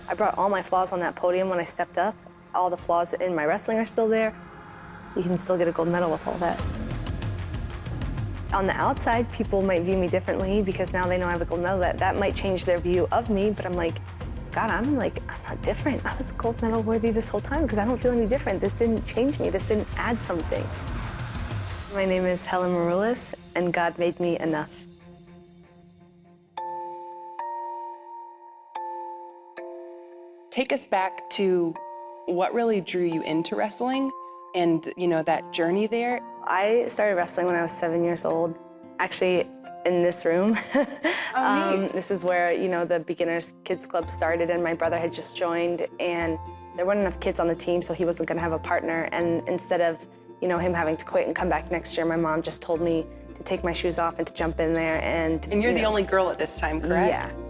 I brought all my flaws on that podium when I stepped up. All the flaws in my wrestling are still there. You can still get a gold medal with all that. On the outside, people might view me differently because now they know I have a gold medal. That might change their view of me, but I'm like, God, I'm not different. I was gold medal worthy this whole time because I don't feel any different. This didn't change me. This didn't add something. My name is Helen Maroulis, and God made me enough. Take us back to what really drew you into wrestling and, you know, that journey there. I started wrestling when I was 7 years old, actually in this room. Neat. This is where, you know, the Beginners Kids Club started, and my brother had just joined, and there weren't enough kids on the team, so he wasn't gonna have a partner. And instead of, you know, him having to quit and come back next year, my mom just told me to take my shoes off and to jump in there. And you're the only girl at this time, correct? Yeah.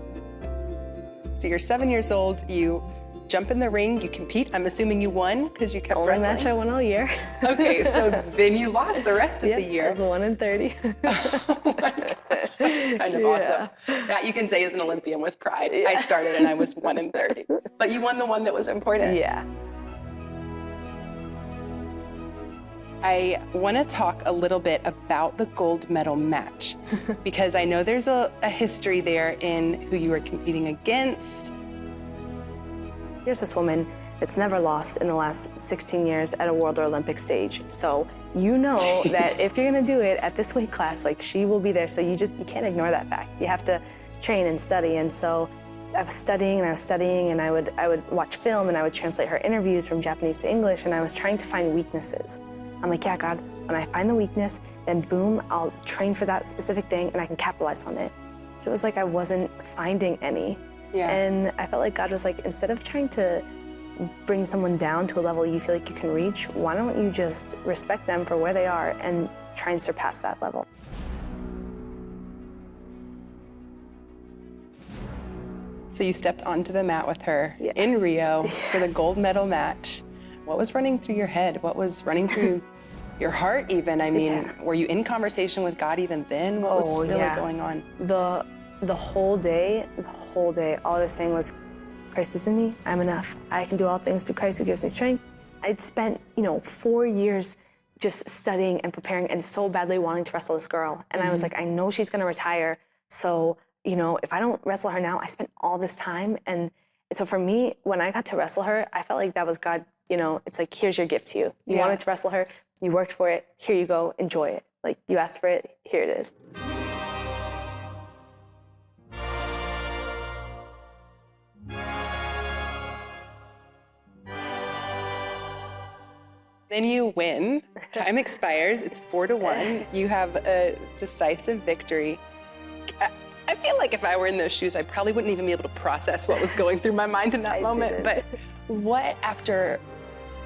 So you're 7 years old, you jump in the ring, you compete. I'm assuming you won because you kept wrestling. Only match I won all year. Okay, so then you lost the rest of the year. I was 1 in 30. Oh my gosh, that's kind of awesome. That you can say as an Olympian with pride. Yeah. I started and I was 1 in 30. But you won the one that was important. Yeah. I want to talk a little bit about the gold medal match because I know there's a history there in who you were competing against. Here's this woman that's never lost in the last 16 years at a World or Olympic stage. So you know that if you're gonna do it at this weight class, like, she will be there. So you can't ignore that fact. You have to train and study. And so I was studying and I was studying, and I would watch film and I would translate her interviews from Japanese to English, and I was trying to find weaknesses. I'm like, yeah, God, when I find the weakness, then boom, I'll train for that specific thing and I can capitalize on it. It was like I wasn't finding any. Yeah. And I felt like God was like, instead of trying to bring someone down to a level you feel like you can reach, why don't you just respect them for where they are and try and surpass that level? So you stepped onto the mat with her in Rio for the gold medal match. What was running through your head? What was running through your heart even? I mean, were you in conversation with God even then? What was really going on? The whole day, all I was saying was, Christ is in me, I'm enough. I can do all things through Christ who gives me strength. I'd spent, 4 years just studying and preparing and so badly wanting to wrestle this girl. And I was like, I know she's gonna retire. So, if I don't wrestle her now, I spent all this time. And so for me, when I got to wrestle her, I felt like that was God, it's like, here's your gift to you. You wanted to wrestle her, you worked for it, here you go, enjoy it. Like, you asked for it, here it is. Then you win. Time expires. It's 4-1. You have a decisive victory. I feel like if I were in those shoes, I probably wouldn't even be able to process what was going through my mind in that moment. But what, after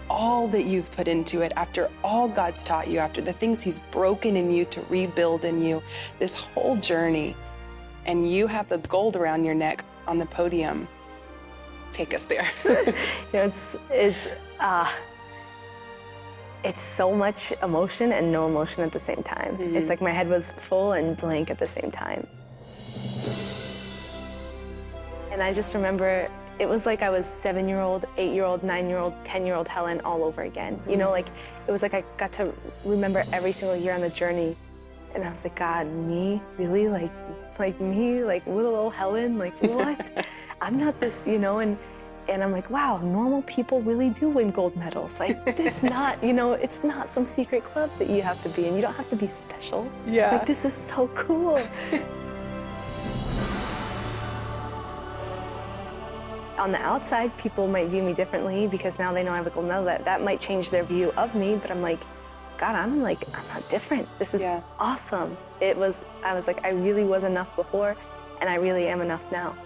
all that you've put into it, after all God's taught you, after the things He's broken in you to rebuild in you, this whole journey, and you have the gold around your neck on the podium, take us there. It's so much emotion and no emotion at the same time. It's like my head was full and blank at the same time. And I just remember, it was like I was 7-year-old, 8-year-old, 9-year-old, 10-year-old Helen all over again. It was like I got to remember every single year on the journey. And I was like, God, me? Really? Like me? Like little old Helen? Like, what? I'm not this, And I'm like, wow, normal people really do win gold medals. Like, it's not, it's not some secret club that you have to be in. You don't have to be special. Yeah. Like, this is so cool. On the outside, people might view me differently because now they know I have a gold medal. That might change their view of me, but I'm like, God, I'm not different. This is awesome. I was like, I really was enough before, and I really am enough now.